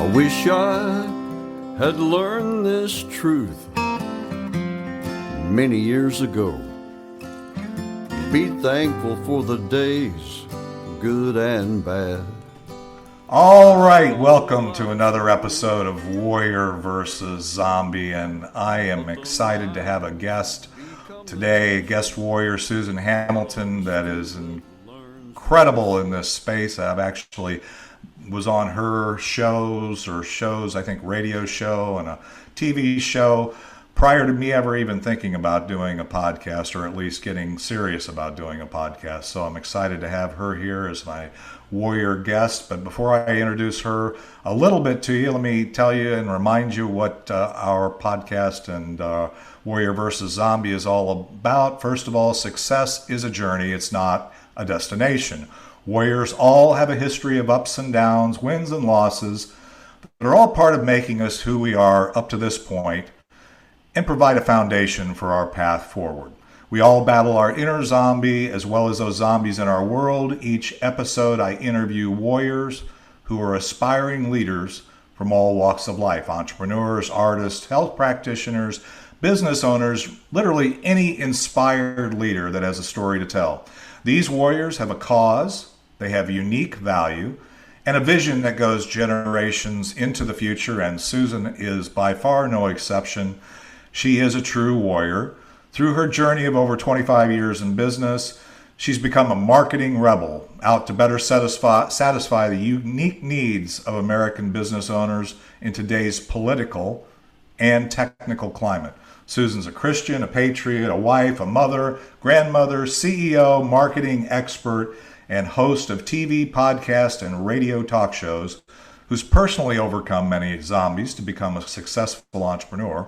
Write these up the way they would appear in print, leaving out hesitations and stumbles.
I wish I had learned this truth many years ago. Be thankful for the days, good and bad. All right, welcome to another episode of Warrior versus Zombie, and I am excited to have a guest today, guest warrior Susan Hamilton, that is incredible in this space. I've actually was on her shows, I think radio show and a TV show, prior to me ever even thinking about doing a podcast, or at least getting serious about doing a podcast. So I'm excited to have her here as my warrior guest. But before I introduce her a little bit to you, let me tell you and remind you what our podcast and Warrior versus Zombie is all about. First of all, success is a journey. It's not a destination. Warriors all have a history of ups and downs, wins and losses. They're all part of making us who we are up to this point and provide a foundation for our path forward. We all battle our inner zombie as well as those zombies in our world. Each episode I interview warriors who are aspiring leaders from all walks of life: entrepreneurs, artists, health practitioners, business owners, literally any inspired leader that has a story to tell. These warriors have a cause, they have unique value, and a vision that goes generations into the future, and Susan is by far no exception. She is a true warrior. Through her journey of over 25 years in business, she's become a marketing rebel, out to better satisfy the unique needs of American business owners in today's political and technical climate. Susan's a Christian, a patriot, a wife, a mother, grandmother, CEO, marketing expert, and host of TV, podcast, and radio talk shows, who's personally overcome many zombies to become a successful entrepreneur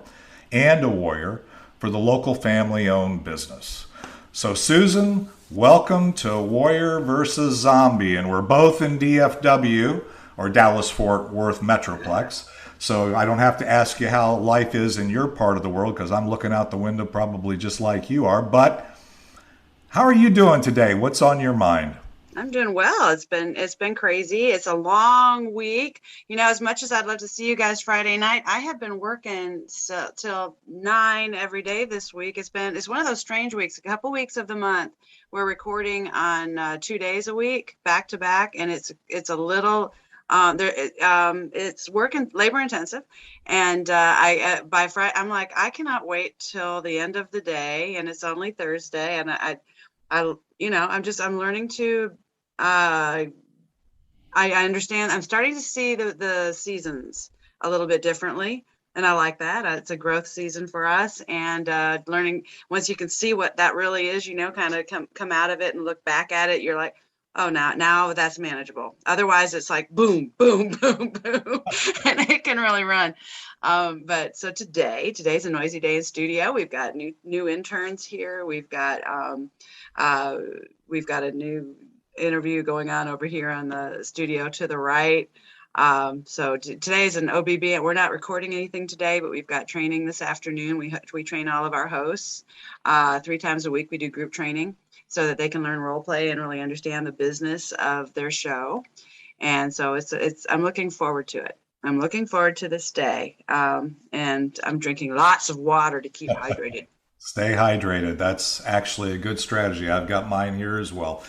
and a warrior for the local family-owned business. So Susan, welcome to Warrior versus Zombie, and we're both in DFW, or Dallas-Fort Worth Metroplex. So I don't have to ask you how life is in your part of the world, because I'm looking out the window probably just like you are. But how are you doing today? What's on your mind? I'm doing well. It's been crazy. It's a long week. You know, as much as I'd love to see you guys Friday night, I have been working till 9 every day this week. It's one of those strange weeks. A couple weeks of the month we're recording on 2 days a week, back to back, and it's a little. It's labor intensive, and by Friday I'm like, I cannot wait till the end of the day, and it's only Thursday, and I'm learning to I understand. I'm starting to see the seasons a little bit differently, and I like that. It's a growth season for us, and learning, once you can see what that really is, kind of come out of it and look back at it, you're like, oh, now that's manageable. Otherwise, it's like boom, boom, boom, boom, and it can really run. But so today's a noisy day in studio. We've got new interns here. We've got a new interview going on over here on the studio to the right. So today's an OBB, and we're not recording anything today, but we've got training this afternoon. We train all of our hosts 3 times a week. We do group training so that they can learn role play and really understand the business of their show. And so I'm looking forward to it. I'm looking forward to this day. And I'm drinking lots of water to keep hydrated. Stay hydrated. That's actually a good strategy. I've got mine here as well.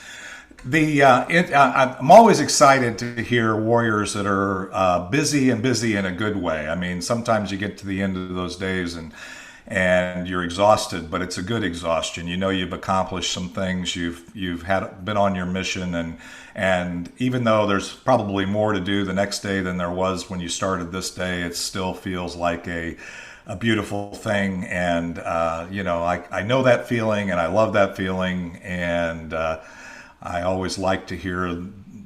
I'm always excited to hear warriors that are busy in a good way. I mean, sometimes you get to the end of those days and you're exhausted, but it's a good exhaustion. You know, you've accomplished some things. You've been on your mission, and even though there's probably more to do the next day than there was when you started this day, it still feels like a beautiful thing. And I know that feeling, and I love that feeling, and I always like to hear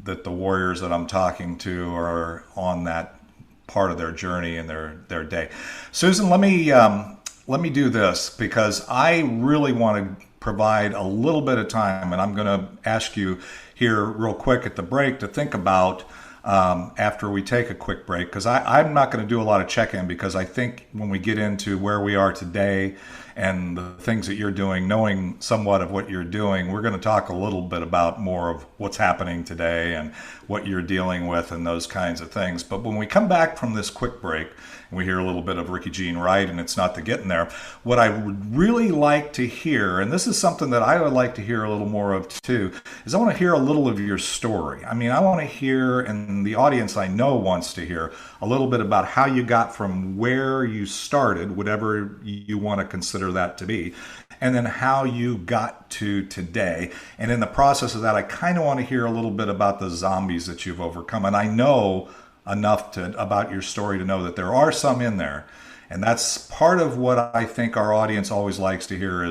that the warriors that I'm talking to are on that part of their journey and their day. Susan, let me do this, because I really want to provide a little bit of time, and I'm going to ask you here real quick at the break to think about after we take a quick break, because I'm not going to do a lot of check-in, because I think when we get into where we are today and the things that you're doing, knowing somewhat of what you're doing, we're going to talk a little bit about more of what's happening today and what you're dealing with and those kinds of things. But when we come back from this quick break, and we hear a little bit of Ricky Jean Wright, and it's not the getting there. What I would really like to hear, and this is something that I would like to hear a little more of too, is I want to hear a little of your story. I mean, I want to hear, and the audience I know wants to hear, a little bit about how you got from where you started, whatever you want to consider that to be, and then how you got to today. And in the process of that, I kind of want to hear a little bit about the zombies that you've overcome. And I know enough about your story to know that there are some in there, and that's part of what I think our audience always likes to hear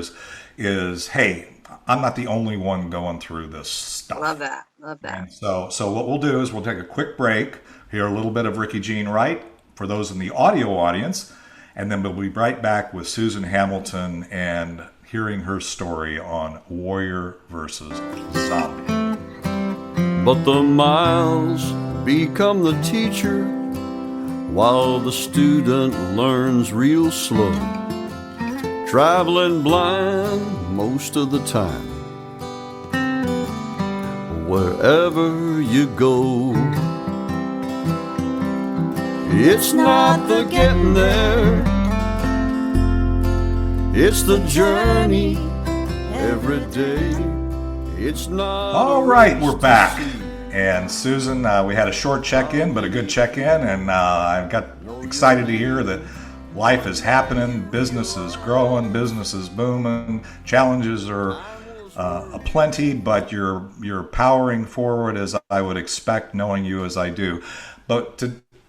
is hey, I'm not the only one going through this stuff. Love that. And so what we'll do is we'll take a quick break, hear a little bit of Ricky Jean Wright for those in the audio audience, and then we'll be right back with Susan Hamilton and hearing her story on Warrior versus Zombie. But the miles become the teacher while the student learns real slow, traveling blind most of the time. Wherever you go, it's not the getting there, it's the journey every day. It's not. All right, we're back. And Susan, we had a short check-in, but a good check-in, and I got excited to hear that life is happening, business is growing, business is booming, challenges are aplenty, but you're powering forward as I would expect, knowing you as I do. But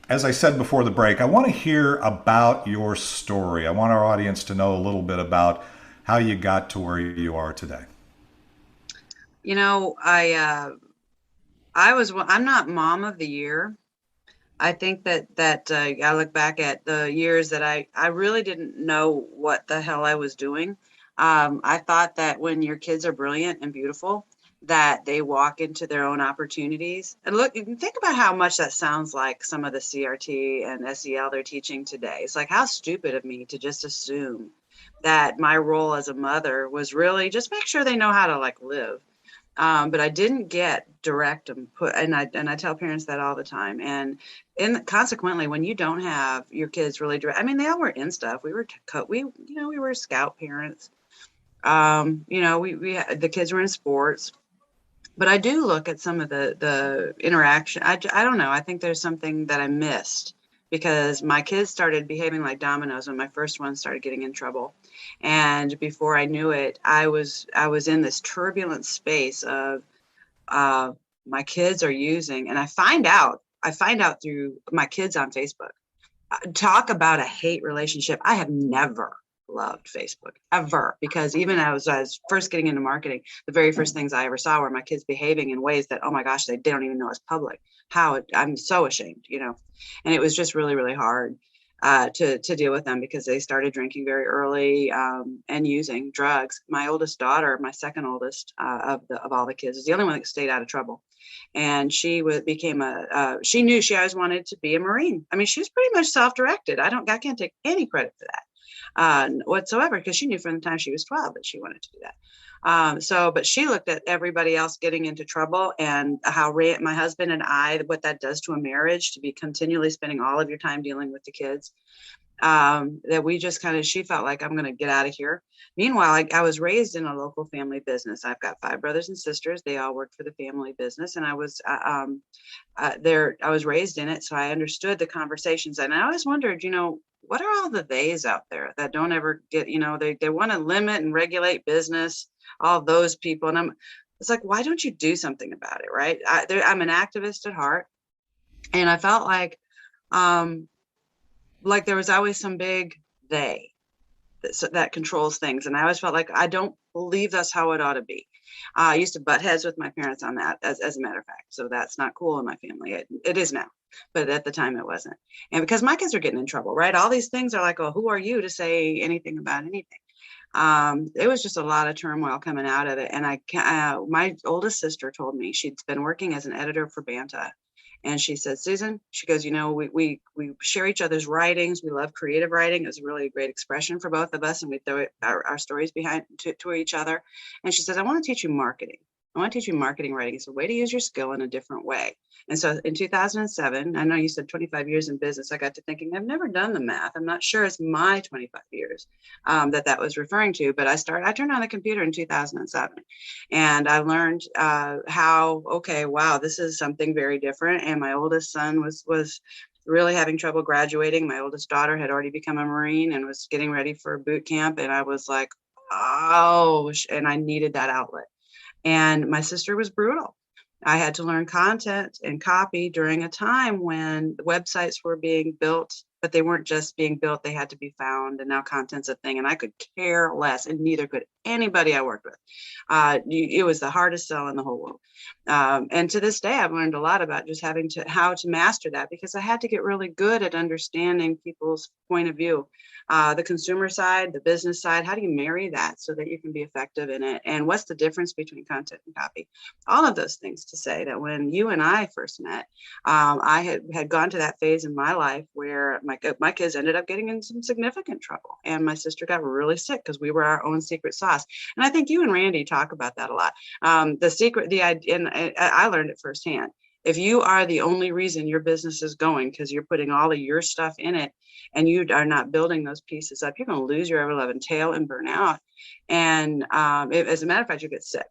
as I said before the break, I want to hear about your story. I want our audience to know a little bit about how you got to where you are today. You know, I'm not mom of the year. I think that I look back at the years that I really didn't know what the hell I was doing. I thought that when your kids are brilliant and beautiful, that they walk into their own opportunities. And look, you can think about how much that sounds like some of the CRT and SEL they're teaching today. It's like, how stupid of me to just assume that my role as a mother was really just make sure they know how to like live. But I didn't get direct input, and I tell parents that all the time. And consequently, when you don't have your kids really direct, I mean, they all were in stuff. We were scout parents. The kids were in sports. But I do look at some of the interaction. I don't know. I think there's something that I missed because my kids started behaving like dominoes when my first one started getting in trouble. And before I knew it, I was in this turbulent space of my kids are using, and I find out through my kids on Facebook. Talk about a hate relationship. I have never loved Facebook ever, because even as I was first getting into marketing, the very first things I ever saw were my kids behaving in ways that, oh my gosh, they don't even know it's public. I'm so ashamed, and it was just really, really hard to deal with them because they started drinking very early and using drugs. My oldest daughter, my second oldest of all the kids, is the only one that stayed out of trouble. And she she knew she always wanted to be a Marine. I mean, she was pretty much self-directed. I can't take any credit for that whatsoever, because she knew from the time she was 12 that she wanted to do that. But she looked at everybody else getting into trouble and how my husband and I, what that does to a marriage, to be continually spending all of your time dealing with the kids, that we just she felt like, I'm going to get out of here. Meanwhile, I was raised in a local family business. I've got 5 brothers and sisters. They all worked for the family business. And I was raised in it. So I understood the conversations. And I always wondered, what are all the theys out there that don't ever get, they want to limit and regulate business, all those people. And it's like, why don't you do something about it? Right. I'm an activist at heart. And I felt like there was always some big they that controls things. And I always felt like, I don't believe that's how it ought to be. I used to butt heads with my parents on that, as a matter of fact. So that's not cool in my family. It is now, but at the time it wasn't. And because my kids are getting in trouble, right? All these things are like, oh, who are you to say anything about anything? It was just a lot of turmoil coming out of it. And my oldest sister told me she'd been working as an editor for Banta. And she said, Susan, she goes, we share each other's writings. We love creative writing. It was a really great expression for both of us. And we throw our stories behind to each other. And she says, I want to teach you marketing. I want to teach you marketing writing. It's a way to use your skill in a different way. And so in 2007, I know you said 25 years in business. I got to thinking, I've never done the math. I'm not sure it's my 25 years that was referring to, but I turned on the computer in 2007 and I learned wow, this is something very different. And my oldest son was really having trouble graduating. My oldest daughter had already become a Marine and was getting ready for boot camp. And I was like, oh, and I needed that outlet. And my sister was brutal. I had to learn content and copy during a time when websites were being built, but they weren't just being built. They had to be found. And now content's a thing. And I could care less. And neither could anybody I worked with. It was the hardest sell in the whole world. And to this day, I've learned a lot about just how to master that, because I had to get really good at understanding people's point of view. The consumer side, the business side, how do you marry that so that you can be effective in it? And what's the difference between content and copy? All of those things to say that when you and I first met, I had gone to that phase in my life where my kids ended up getting in some significant trouble. And my sister got really sick because we were our own secret sauce. And I think you and Randy talk about that a lot. I learned it firsthand. If you are the only reason your business is going because you're putting all of your stuff in it and you are not building those pieces up, you're going to lose your ever-loving tail and burn out. And as a matter of fact, you get sick,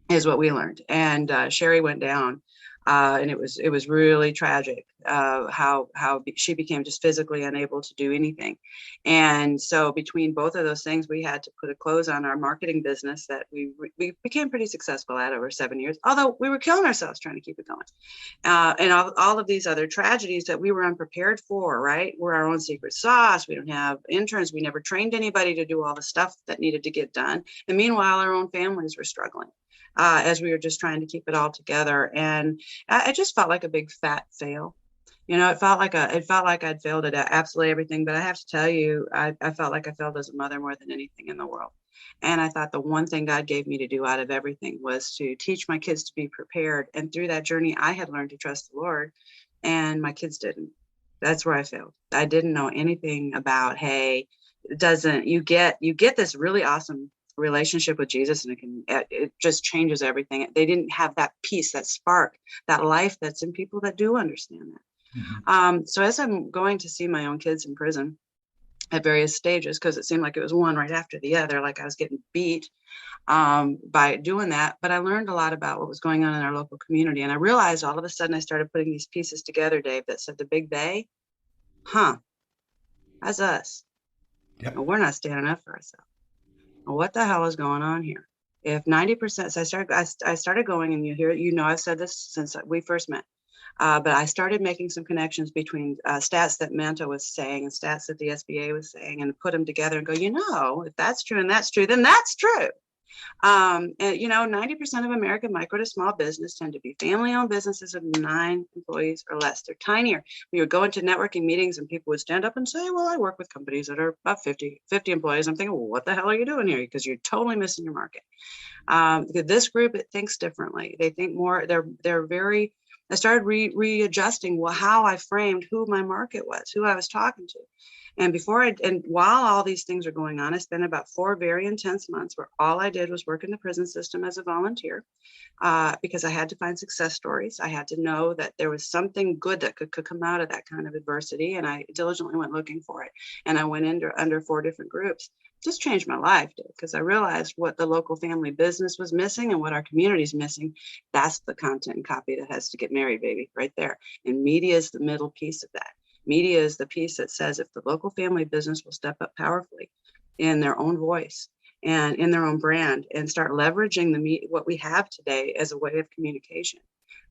is what we learned. And Sherry went down. And it was really tragic how she became just physically unable to do anything. And so between both of those things, we had to put a close on our marketing business that we became pretty successful at over 7 years, although we were killing ourselves trying to keep it going. And all of these other tragedies that we were unprepared for, right? We're our own secret sauce. We don't have interns. We never trained anybody to do all the stuff that needed to get done. And meanwhile, our own families were struggling. As we were just trying to keep it all together. And I just felt like a big fat fail. It felt like I'd failed at absolutely everything. But I have to tell you, I felt like I failed as a mother more than anything in the world. And I thought the one thing God gave me to do out of everything was to teach my kids to be prepared. And through that journey, I had learned to trust the Lord, and my kids didn't. That's where I failed. I didn't know anything about, hey, you get this really awesome relationship with Jesus, and it just changes everything. They didn't have that peace, that spark, that life that's in people that do understand that. Mm-hmm. So as I'm going to see my own kids in prison at various stages, because it seemed like it was one right after the other, like I was getting beat by doing that. But I learned a lot about what was going on in our local community. And I realized all of a sudden I started putting these pieces together, Dave, that said the Big Bay, that's us. Yep. Well, we're not standing up for ourselves. What the hell is going on here? If 90%, so I started going, and I've said this since we first met, but I started making some connections between stats that Manta was saying and stats that the SBA was saying, and put them together and go, if that's true and that's true, then that's true. And 90% of American micro to small business tend to be family-owned businesses of 9 employees or less. They're tinier. We would go into networking meetings and people would stand up and say, well, I work with companies that are about 50 employees. I'm thinking, well, what the hell are you doing here? Because you're totally missing your market. This group, it thinks differently. They think more, I started readjusting how I framed who my market was, who I was talking to. And while all these things are going on, I spent about 4 very intense months where all I did was work in the prison system as a volunteer, because I had to find success stories. I had to know that there was something good that could come out of that kind of adversity. And I diligently went looking for it. And I went under 4 different groups. Just changed my life, because I realized what the local family business was missing and what our community is missing. That's the content and copy that has to get married, baby, right there. And media is the middle piece of that. Media is the piece that says if the local family business will step up powerfully in their own voice and in their own brand and start leveraging what we have today as a way of communication,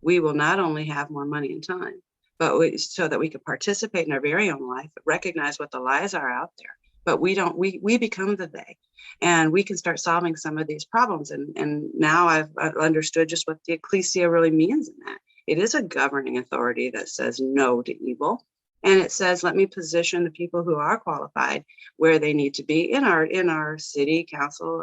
we will not only have more money and time, but so that we can participate in our very own life, but recognize what the lies are out there. But we become the they, and we can start solving some of these problems. And now I've understood just what the ecclesia really means in that. It is a governing authority that says no to evil. And it says, let me position the people who are qualified where they need to be in our city council,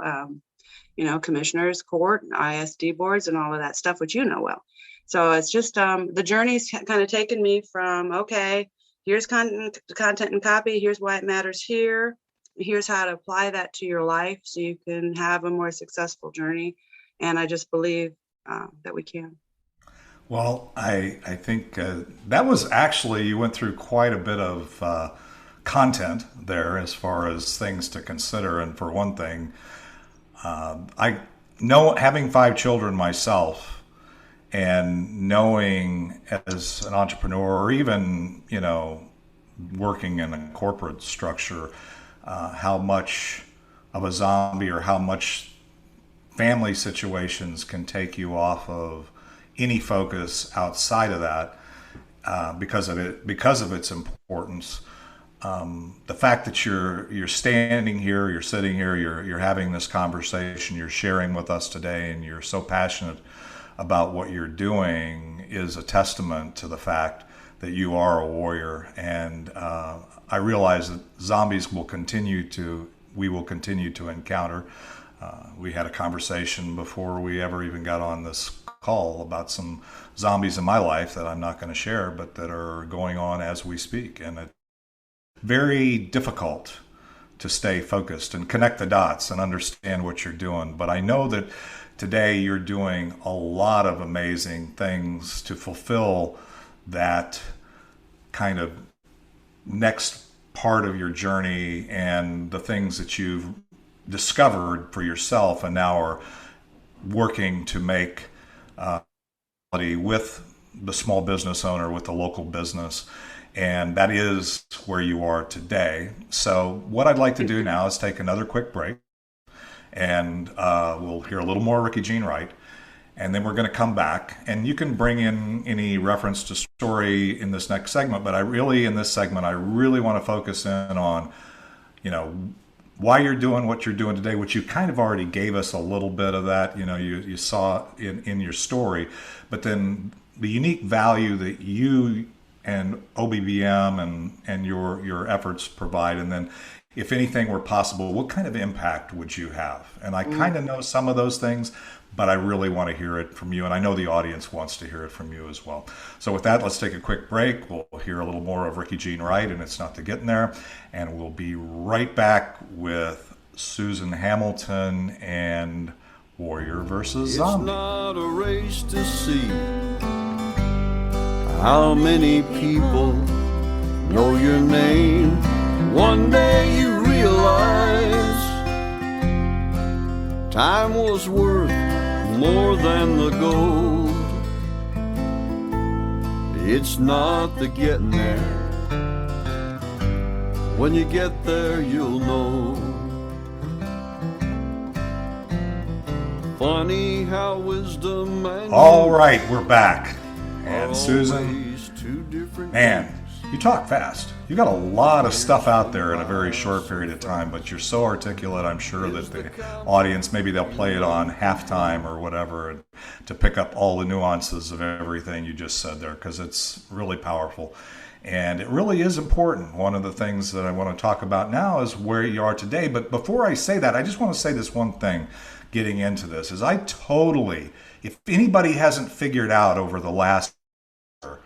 commissioners, court, ISD boards, and all of that stuff, which you know well. So it's just the journey's kind of taken me from, okay, here's content and copy. Here's why it matters here. Here's how to apply that to your life so you can have a more successful journey. And I just believe that we can. Well, I think that was actually, you went through quite a bit of content there as far as things to consider. And for one thing, I know, having 5 children myself and knowing as an entrepreneur, or even, working in a corporate structure, how much of a zombie or how much family situations can take you off of any focus outside of that, because of its importance. The fact that you're standing here, you're sitting here, you're having this conversation, you're sharing with us today, and you're so passionate about what you're doing is a testament to the fact that you are a warrior. And I realize that zombies we will continue to encounter. We had a conversation before we ever even got on this call about some zombies in my life that I'm not going to share, but that are going on as we speak. And it's very difficult to stay focused and connect the dots and understand what you're doing. But I know that today you're doing a lot of amazing things to fulfill that kind of next part of your journey and the things that you've discovered for yourself and now are working to make with the small business owner, with the local business. And that is where you are today. So what I'd like to do now is take another quick break, and we'll hear a little more Ricky Jean Wright. And then we're going to come back, and you can bring in any reference to story in this next segment. But in this segment, I really want to focus in on, why you're doing what you're doing today, which you kind of already gave us a little bit of that, you saw in your story, but then the unique value that you and OBBM and your efforts provide. And then if anything were possible, what kind of impact would you have? And I kind of know some of those things, but I really want to hear it from you. And I know the audience wants to hear it from you as well. So with that, let's take a quick break. We'll hear a little more of Ricky Jean Wright, and It's Not to Getting There. And we'll be right back with Susan Hamilton and Warrior versus Zombie. It's not a race to see how many people know your name. One day you realize time was worth more than the gold. It's not the getting there. When you get there, you'll know. Funny how wisdom and all right, we're back. And Susan, man, you talk fast. You got a lot of stuff out there in a very short period of time, but you're so articulate. I'm sure that the audience, maybe they'll play it on halftime or whatever to pick up all the nuances of everything you just said there, because it's really powerful. And it really is important. One of the things that I want to talk about now is where you are today. But before I say that, I just want to say this one thing getting into this is if anybody hasn't figured out over the last year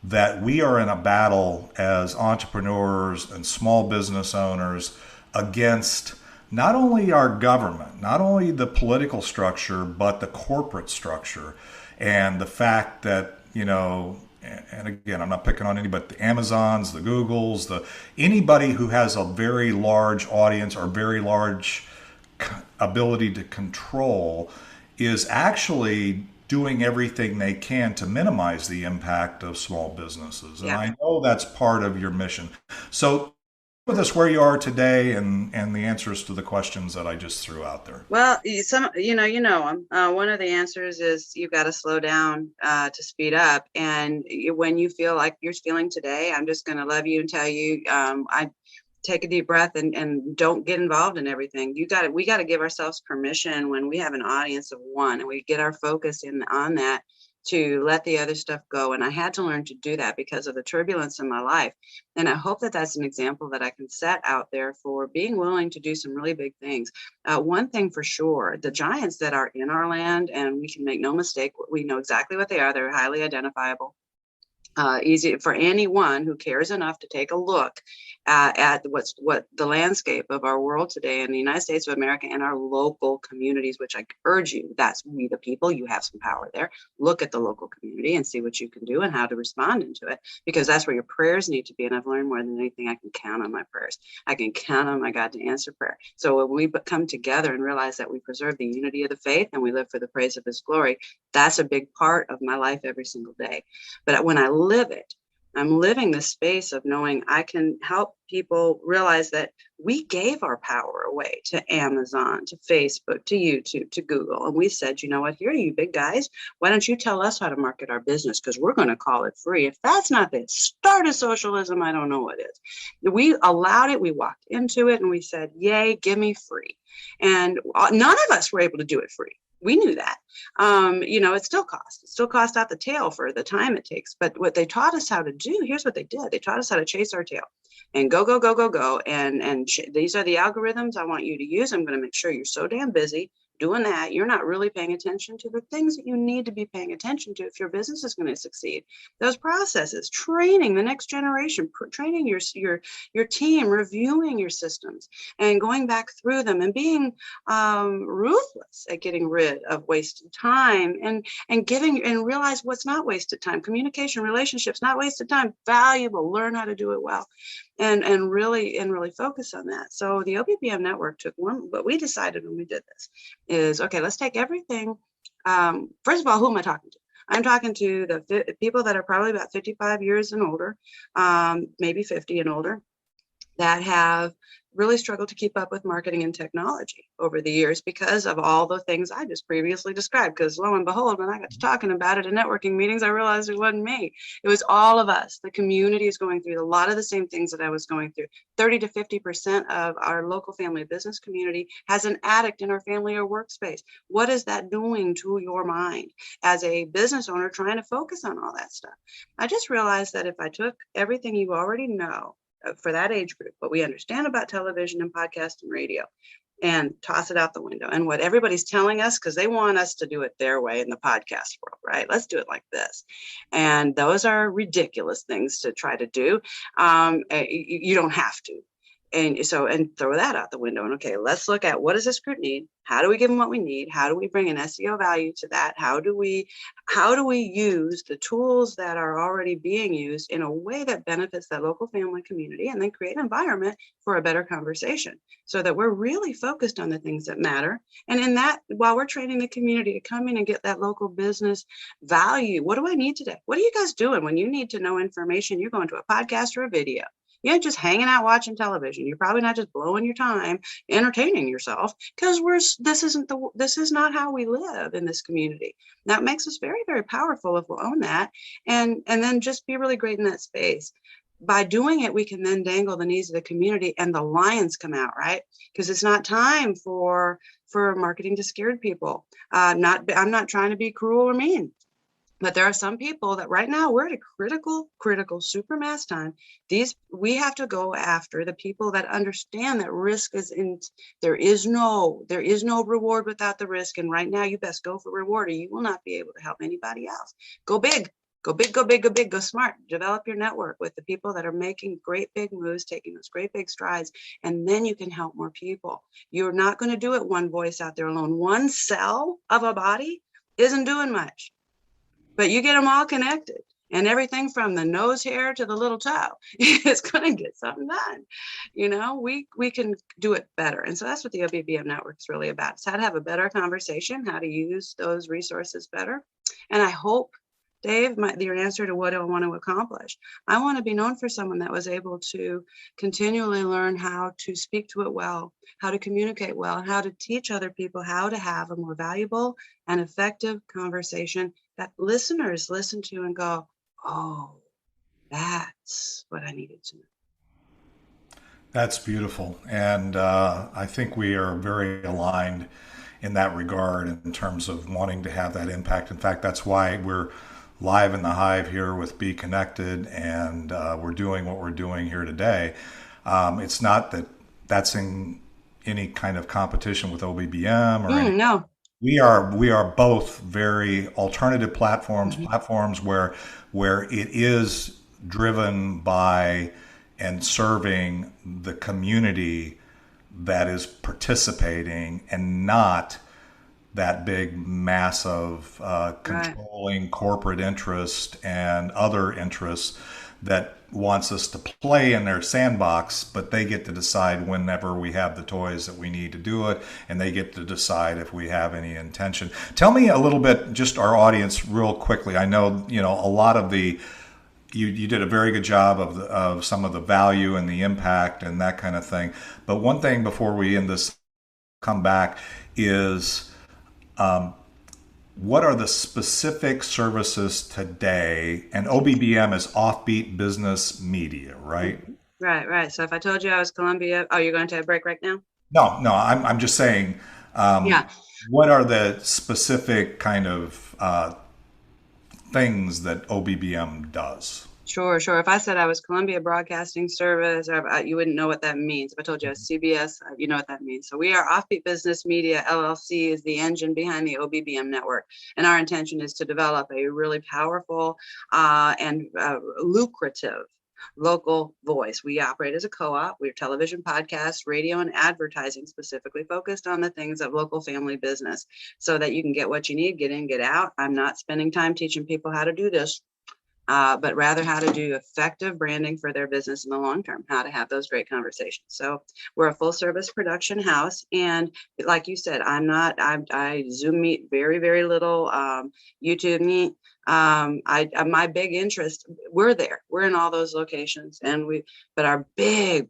that we are in a battle as entrepreneurs and small business owners against not only our government, not only the political structure, but the corporate structure. And the fact that, and again, I'm not picking on anybody, the Amazons, the Googles, anybody who has a very large audience or very large ability to control is actually doing everything they can to minimize the impact of small businesses. And I know that's part of your mission. So with us where you are today and the answers to the questions that I just threw out there. Well, one of the answers is you've got to slow down to speed up. And when you feel like you're feeling today, I'm just going to love you and tell you, I take a deep breath and don't get involved in everything. We got to give ourselves permission when we have an audience of one and we get our focus on that to let the other stuff go. And I had to learn to do that because of the turbulence in my life. And I hope that that's an example that I can set out there for being willing to do some really big things. One thing for sure, the giants that are in our land, and we can make no mistake, we know exactly what they are. They're highly identifiable. Easy for anyone who cares enough to take a look at what the landscape of our world today in the United States of America and our local communities, which I urge you, that's we the people, you have some power there. Look at the local community and see what you can do and how to respond into it, because that's where your prayers need to be. And I've learned more than anything, I can count on my prayers. I can count on my God to answer prayer. So when we come together and realize that we preserve the unity of the faith and we live for the praise of his glory, that's a big part of my life every single day. But when I live it, I'm living this space of knowing I can help people realize that we gave our power away to Amazon, to Facebook, to YouTube, to Google. And we said, you know what, here are you big guys. Why don't you tell us how to market our business? Because we're going to call it free. If that's not the start of socialism, I don't know what is. We allowed it. We walked into it and we said, yay, give me free. And none of us were able to do it free. We knew that. It still cost out the tail for the time it takes. But what they taught us how to do, here's what they did. They taught us how to chase our tail and go. And these are the algorithms I want you to use. I'm going to make sure you're so damn busy doing that, you're not really paying attention to the things that you need to be paying attention to if your business is going to succeed. Those processes, training the next generation, training your team, reviewing your systems and going back through them and being ruthless at getting rid of wasted time and giving and realize what's not wasted time. Communication, relationships, not wasted time, valuable. Learn how to do it well. And really focus on that. So the OBBM network took what we decided when we did this is, okay, let's take everything. First of all, who am I talking to? I'm talking to the people that are probably about 55 years and older, maybe 50 and older, that have really struggled to keep up with marketing and technology over the years because of all the things I just previously described. Because lo and behold, when I got to talking about it in networking meetings, I realized it wasn't me. It was all of us. The community is going through a lot of the same things that I was going through. 30 to 50% of our local family business community has an addict in our family or workspace. What is that doing to your mind as a business owner trying to focus on all that stuff? I just realized that if I took everything you already know for that age group, what we understand about television and podcast and radio, and toss it out the window. And what everybody's telling us, because they want us to do it their way in the podcast world, right? Let's do it like this. And those are ridiculous things to try to do. You don't have to. And throw that out the window. And okay, let's look at what does this group need? How do we give them what we need? How do we bring an SEO value to that? How do we use the tools that are already being used in a way that benefits that local family community, and then create an environment for a better conversation so that we're really focused on the things that matter. And in that, while we're training the community to come in and get that local business value, what do I need today? What are you guys doing when you need to know information? You're going to a podcast or a video. You're just hanging out watching television. You're probably not just blowing your time entertaining yourself, because this is not how we live in this community. That makes us very, very powerful if we'll own that and then just be really great in that space. By doing it, we can then dangle the needs of the community and the lions come out, right? Because it's not time for marketing to scared people. I'm not trying to be cruel or mean. But there are some people that right now we're at a critical supermass time. We have to go after the people that understand that risk is in. There is no reward without the risk. And right now, you best go for reward, or you will not be able to help anybody else. Go big, go big, go big, go big, go smart. Develop your network with the people that are making great big moves, taking those great big strides, and then you can help more people. You're not going to do it one voice out there alone. One cell of a body isn't doing much. But you get them all connected, and everything from the nose hair to the little toe, it's going to get something done. We can do it better. And so that's what the OBBM network is really about. It's how to have a better conversation, how to use those resources better. And I hope, Dave, your answer to what do I want to accomplish? I want to be known for someone that was able to continually learn how to speak to it well, how to communicate well, and how to teach other people how to have a more valuable and effective conversation that listeners listen to and go, oh, that's what I needed to know. That's beautiful. And I think we are very aligned in that regard in terms of wanting to have that impact. In fact, that's why we're live in the Hive here with Be Connected, and we're doing what we're doing here today. It's not that that's in any kind of competition with OBBM or any. No. We are both very alternative platforms where it is driven by and serving the community that is participating, and not that big massive controlling corporate interest and other interests that wants us to play in their sandbox, but they get to decide whenever we have the toys that we need to do it, and they get to decide if we have any intention. Tell me a little bit, just our audience, real quickly. I know a lot of the you did a very good job of some of the value and the impact and that kind of thing. But one thing before we end this, come back, is what are the specific services today? And OBBM is Offbeat Business Media, right? Right. So if I told you I was Columbia, you're going to a break right now? No, I'm just saying, what are the specific kind of things that OBBM does? Sure. If I said I was Columbia Broadcasting Service, you wouldn't know what that means. If I told you I was CBS, you know what that means. So we are Offbeat Business Media, LLC is the engine behind the OBBM network. And our intention is to develop a really powerful and lucrative local voice. We operate as a co-op. We're television, podcasts, radio, and advertising, specifically focused on the things of local family business, so that you can get what you need, get in, get out. I'm not spending time teaching people how to do this. But rather how to do effective branding for their business in the long term, how to have those great conversations. So we're a full service production house. And like you said, I Zoom meet very, very little, YouTube meet. My big interest, we're in all those locations, but our big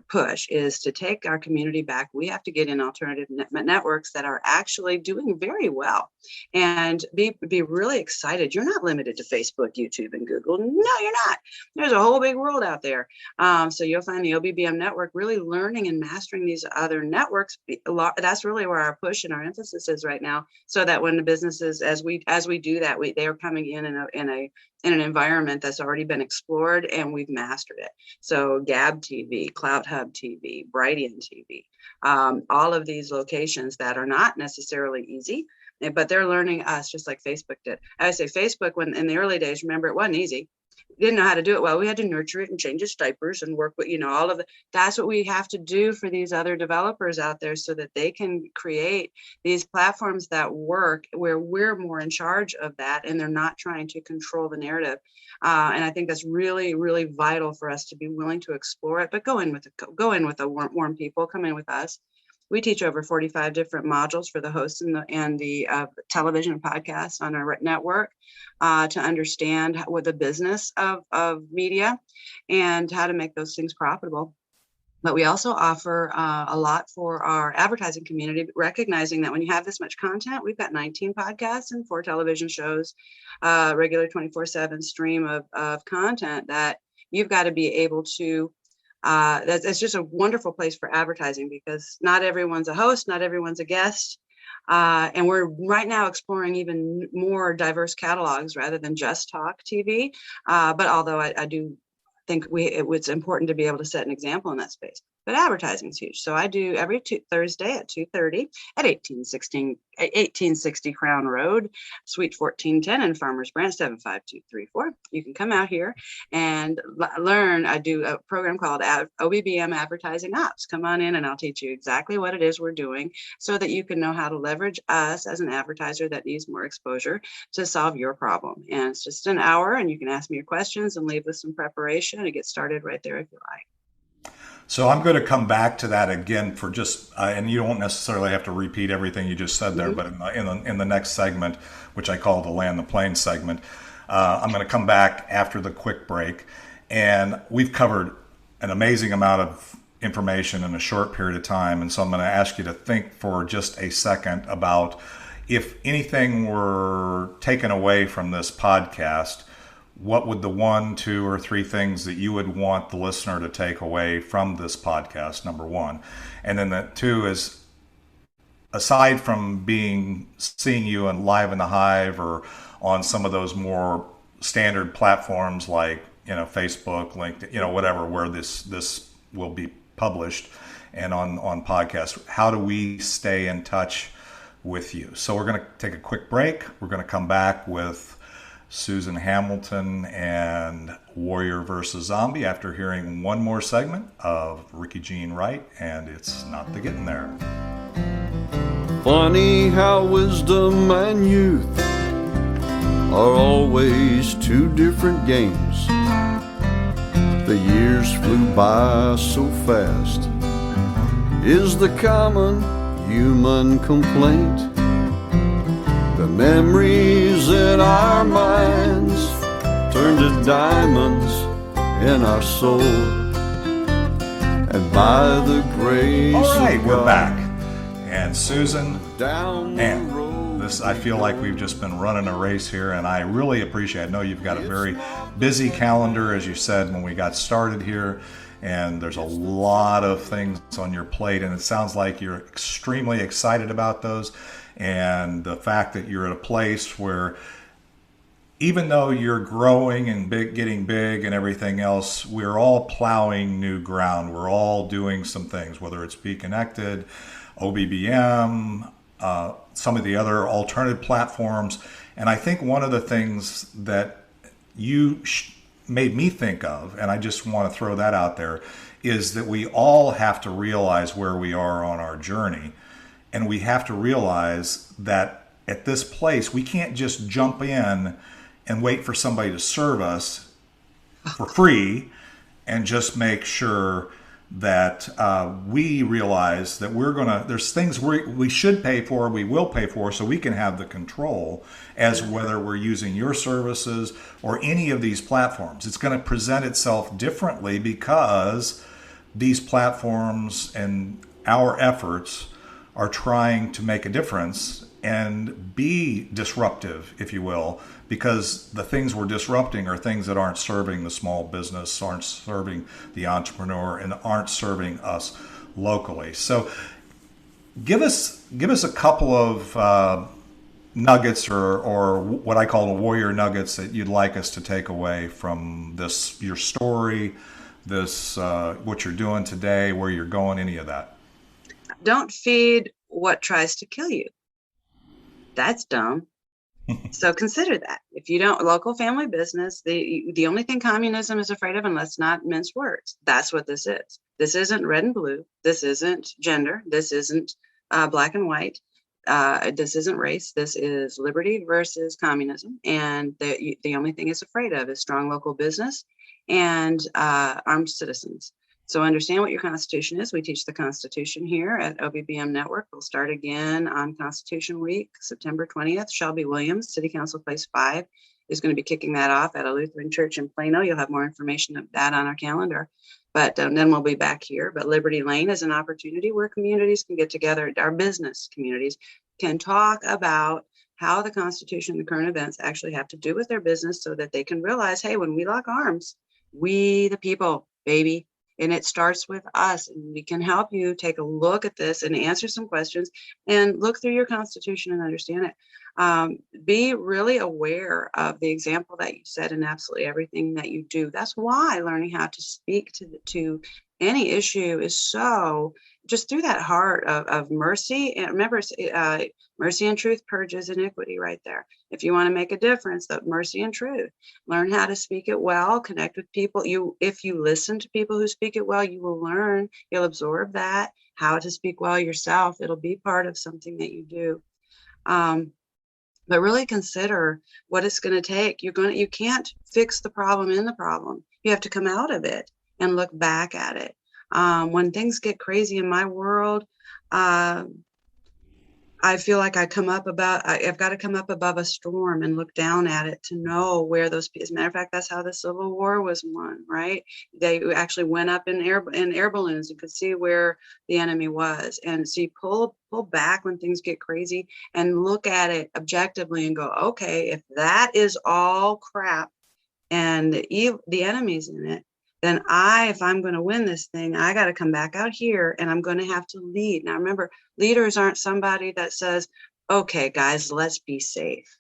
push is to take our community back. We have to get in alternative networks that are actually doing very well, and be really excited. You're not limited to Facebook, YouTube, and Google. No, you're not. There's a whole big world out there. So you'll find the OBBM network really learning and mastering these other networks. That's really where our push and our emphasis is right now. So that when the businesses, as we do that, they are coming in an environment that's already been explored, and we've mastered it. So Gab TV, Cloud Hub TV, Brightian TV, all of these locations that are not necessarily easy, but they're learning us just like Facebook did. I say Facebook, when in the early days, remember, it wasn't easy. Didn't know how to do it well. We had to nurture it and change its diapers and work with, all of it. That's what we have to do for these other developers out there, so that they can create these platforms that work, where we're more in charge of that, and they're not trying to control the narrative. And I think that's really, really vital for us to be willing to explore it. But go in with the warm people. Come in with us. We teach over 45 different modules for the hosts and the television and podcasts on our network, to understand what the business of media and how to make those things profitable. But we also offer a lot for our advertising community, recognizing that when you have this much content, we've got 19 podcasts and 4 television shows, regular 24/7 stream of content that you've got to be able to. That's just a wonderful place for advertising, because not everyone's a host, not everyone's a guest. And we're right now exploring even more diverse catalogs rather than just talk TV. But although I do think it's important to be able to set an example in that space. But advertising is huge. So I do every Thursday at 2:30 at 1860 Crown Road, Suite 1410 in Farmers Branch, 75234. You can come out here and learn. I do a program called OBBM Advertising Ops. Come on in and I'll teach you exactly what it is we're doing, so that you can know how to leverage us as an advertiser that needs more exposure to solve your problem. And it's just an hour, and you can ask me your questions and leave with some preparation and get started right there if you like. So I'm going to come back to that again for just, and you don't necessarily have to repeat everything you just said there, but in the next segment, which I call the Land the Plane segment, I'm going to come back after the quick break. And we've covered an amazing amount of information in a short period of time. And so I'm going to ask you to think for just a second about, if anything were taken away from this podcast, what would the 1, 2, or 3 things that you would want the listener to take away from this podcast, number one? And then the 2 is, aside from seeing you in Live in the Hive or on some of those more standard platforms like, Facebook, LinkedIn, whatever, where this will be published and on podcasts, how do we stay in touch with you? So we're going to take a quick break. We're going to come back with Susan Hamilton and Warrior versus Zombie after hearing one more segment of Ricky Jean Wright, and It's Not the Getting There. Funny how wisdom and youth are always two different games. The years flew by so fast, is the common human complaint. The memories in our minds turn to diamonds in our soul. And by the grace All right, of we're God, back. And Susan, down the man, road. I feel like we've just been running a race here, and I really appreciate it. I know you've got a very busy calendar, as you said when we got started here, and there's a lot of things on your plate, and it sounds like you're extremely excited about those, and the fact that you're at a place where even though you're growing and getting big and everything else, we're all plowing new ground. We're all doing some things, whether it's Be Connected, OBBM, some of the other alternative platforms. And I think one of the things that you made me think of, and I just want to throw that out there, is that we all have to realize where we are on our journey. And we have to realize that at this place, we can't just jump in and wait for somebody to serve us for free and just make sure that we realize that there's things we should pay for, we will pay for, so we can have the control as whether we're using your services or any of these platforms. It's going to present itself differently because these platforms and our efforts are trying to make a difference and be disruptive, if you will, because the things we're disrupting are things that aren't serving the small business, aren't serving the entrepreneur, and aren't serving us locally. So give us a couple of nuggets or what I call the warrior nuggets that you'd like us to take away from this, your story, this what you're doing today, where you're going, any of that. Don't feed what tries to kill you. That's dumb. So consider that. If you don't, local family business, the only thing communism is afraid of, and let's not mince words, that's what this is. This isn't red and blue. This isn't gender. This isn't black and white. This isn't race. This is liberty versus communism. And the only thing it's afraid of is strong local business and armed citizens. So understand what your Constitution is. We teach the Constitution here at OBBM Network. We'll start again on Constitution Week, September 20th. Shelby Williams, City Council Place 5, is going to be kicking that off at a Lutheran church in Plano. You'll have more information of that on our calendar. But then we'll be back here. But Liberty Lane is an opportunity where communities can get together. Our business communities can talk about how the Constitution and the current events actually have to do with their business so that they can realize, hey, when we lock arms, we the people, baby. And it starts with us, and we can help you take a look at this and answer some questions and look through your Constitution and understand it. Be really aware of the example that you set in absolutely everything that you do. That's why learning how to speak to any issue is so, just through that heart of mercy. And remember, mercy and truth purges iniquity right there. If you want to make a difference, that mercy and truth. Learn how to speak it well, connect with people. If you listen to people who speak it well, you will learn, you'll absorb that, how to speak well yourself. It'll be part of something that you do. But really consider what it's going to take. You can't fix the problem in the problem. You have to come out of it and look back at it. When things get crazy in my world, I feel like I've got to come up above a storm and look down at it to know where those, as a matter of fact, that's how the Civil War was won, right? They actually went up in air balloons and could see where the enemy was. And so you pull back when things get crazy and look at it objectively and go, okay, if that is all crap and the enemy's in it, then if I'm going to win this thing, I got to come back out here and I'm going to have to lead. Now, remember, leaders aren't somebody that says, okay, guys, let's be safe.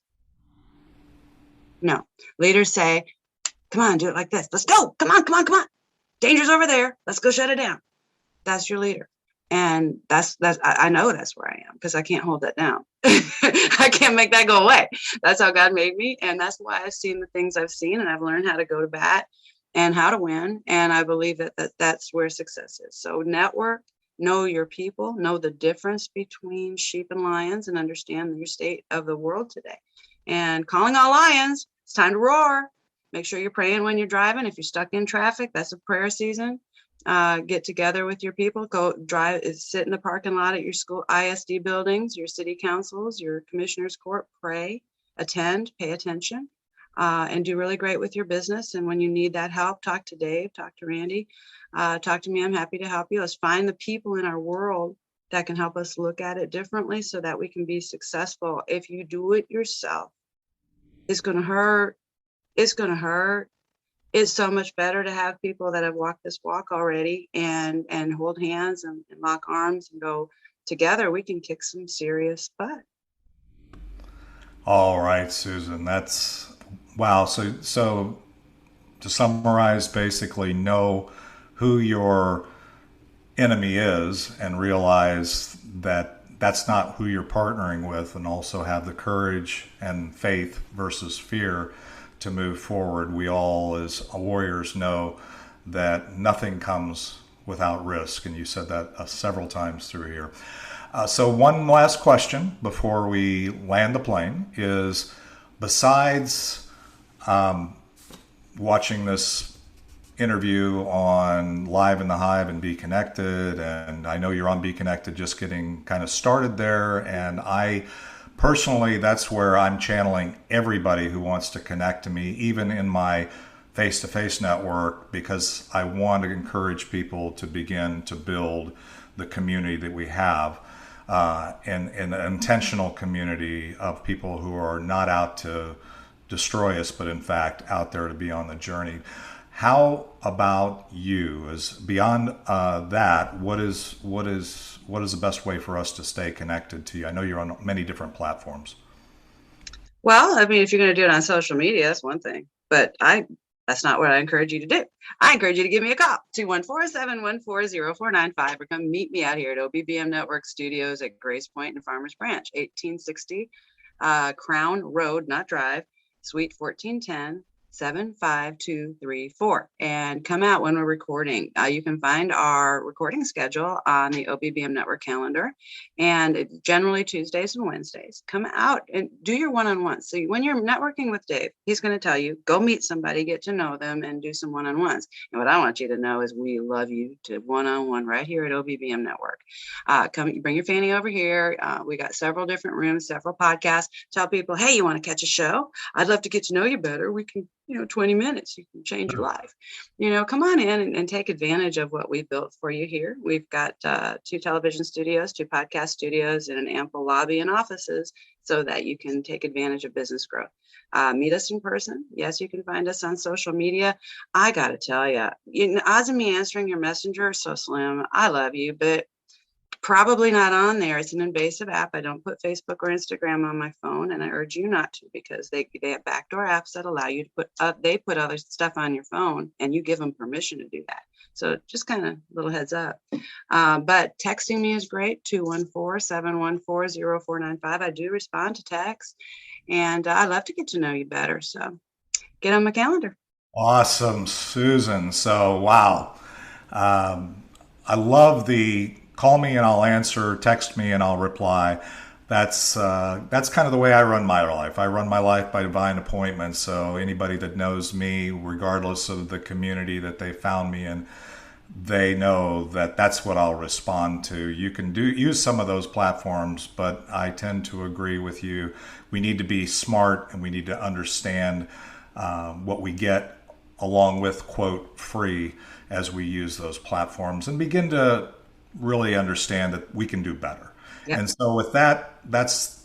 No, leaders say, come on, do it like this. Let's go. Come on, come on, come on. Danger's over there. Let's go shut it down. That's your leader. And I know that's where I am, because I can't hold that down. I can't make that go away. That's how God made me. And that's why I've seen the things I've seen, and I've learned how to go to bat and how to win. And I believe that's where success is. So network, know your people, know the difference between sheep and lions, and understand your state of the world today. And calling all lions, it's time to roar. Make sure you're praying when you're driving. If you're stuck in traffic, that's a prayer season. Get together with your people, go drive, sit in the parking lot at your school, ISD buildings, your city councils, your commissioner's court, pray, attend, pay attention, and do really great with your business. And when you need that help, talk to Dave, talk to Randy, talk to me. I'm happy to help you. Let's find the people in our world that can help us look at it differently so that we can be successful. If you do it yourself, it's going to hurt. It's going to hurt. It's so much better to have people that have walked this walk already and hold hands and lock arms and go together. We can kick some serious butt. All right, Susan, that's wow. So to summarize, basically know who your enemy is and realize that that's not who you're partnering with, and also have the courage and faith versus fear to move forward. We all, as warriors, know that nothing comes without risk, and you said that several times through here. So one last question before we land the plane is, besides watching this interview on Live in the Hive and Be Connected, and I know you're on Be Connected, just getting kind of started there, and I personally, that's where I'm channeling everybody who wants to connect to me, even in my face-to-face network, because I want to encourage people to begin to build the community that we have, and an intentional community of people who are not out to destroy us, but in fact out there to be on the journey. How about you? As beyond that, what is the best way for us to stay connected to you? I know you're on many different platforms. Well, I mean, if you're going to do it on social media, that's one thing, but that's not what I encourage you to do. I encourage you to give me a call, 214-714-0495, or come meet me out here at OBBM Network Studios at Grace Point and Farmers Branch, 1860 Crown Road, not Drive, Suite 1410. 75234, and come out when we're recording. You can find our recording schedule on the OBBM network calendar, and it's generally Tuesdays and Wednesdays. Come out and do your one-on-ones. So when you're networking with Dave, he's going to tell you, go meet somebody, get to know them, and do some one-on-ones. And what I want you to know is we love you to one-on-one right here at OBBM Network. Come, bring your fanny over here. We got several different rooms, several podcasts. Tell people, hey, you want to catch a show? I'd love to get to know you better. We can 20 minutes, you can change your life. Come on in and take advantage of what we've built for you here. We've got 2 television studios, 2 podcast studios, and an ample lobby and offices so that you can take advantage of business growth. Meet us in person. Yes, you can find us on social media. I got to tell you, odds of me answering your messenger are so slim. I love you, but probably not on there. It's an invasive app. I don't put Facebook or Instagram on my phone, and I urge you not to, because they have backdoor apps that allow you to put other stuff on your phone, and you give them permission to do that. So just kind of little heads up. But texting me is great, 214-714-0495. I do respond to text, and I love to get to know you better. So get on my calendar. Awesome, Susan. So, wow. I love the call me and I'll answer, text me and I'll reply. That's kind of the way I run my life. I run my life by divine appointment. So anybody that knows me, regardless of the community that they found me in, they know that that's what I'll respond to. You can use some of those platforms, but I tend to agree with you. We need to be smart, and we need to understand what we get along with, quote, free, as we use those platforms, and begin to really understand that we can do better. Yeah. And so with that, that's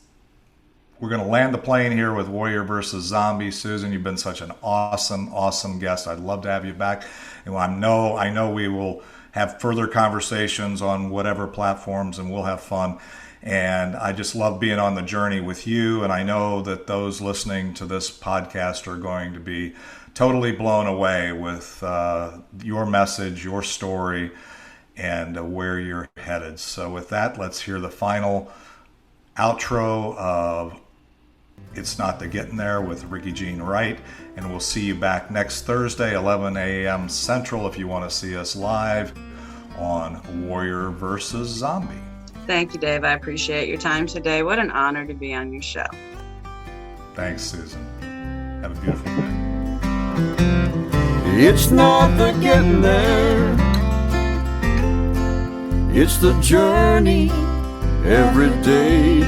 we're going to land the plane here with Warrior versus Zombie. Susan, you've been such an awesome guest. I'd love to have you back. And I know we will have further conversations on whatever platforms, and we'll have fun. And I just love being on the journey with you. And I know that those listening to this podcast are going to be totally blown away with your message, your story, and where you're headed. So with that, let's hear the final outro of It's Not the Getting There with Ricky Jean Wright. And we'll see you back next Thursday, 11 a.m. Central, if you want to see us live on Warrior versus Zombie. Thank you, Dave. I appreciate your time today. What an honor to be on your show. Thanks, Susan. Have a beautiful day. It's not the getting there, it's the journey every day.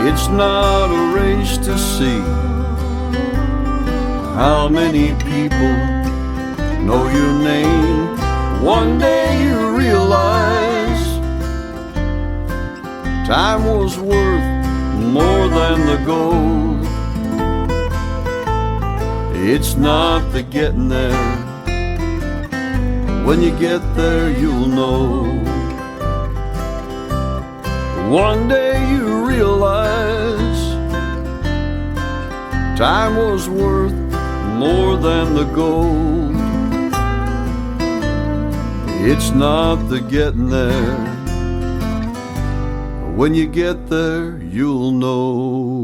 It's not a race to see how many people know your name. One day you realize time was worth more than the gold. It's not the getting there. When you get there, you'll know. One day you realize time was worth more than the gold. It's not the getting there. When you get there, you'll know.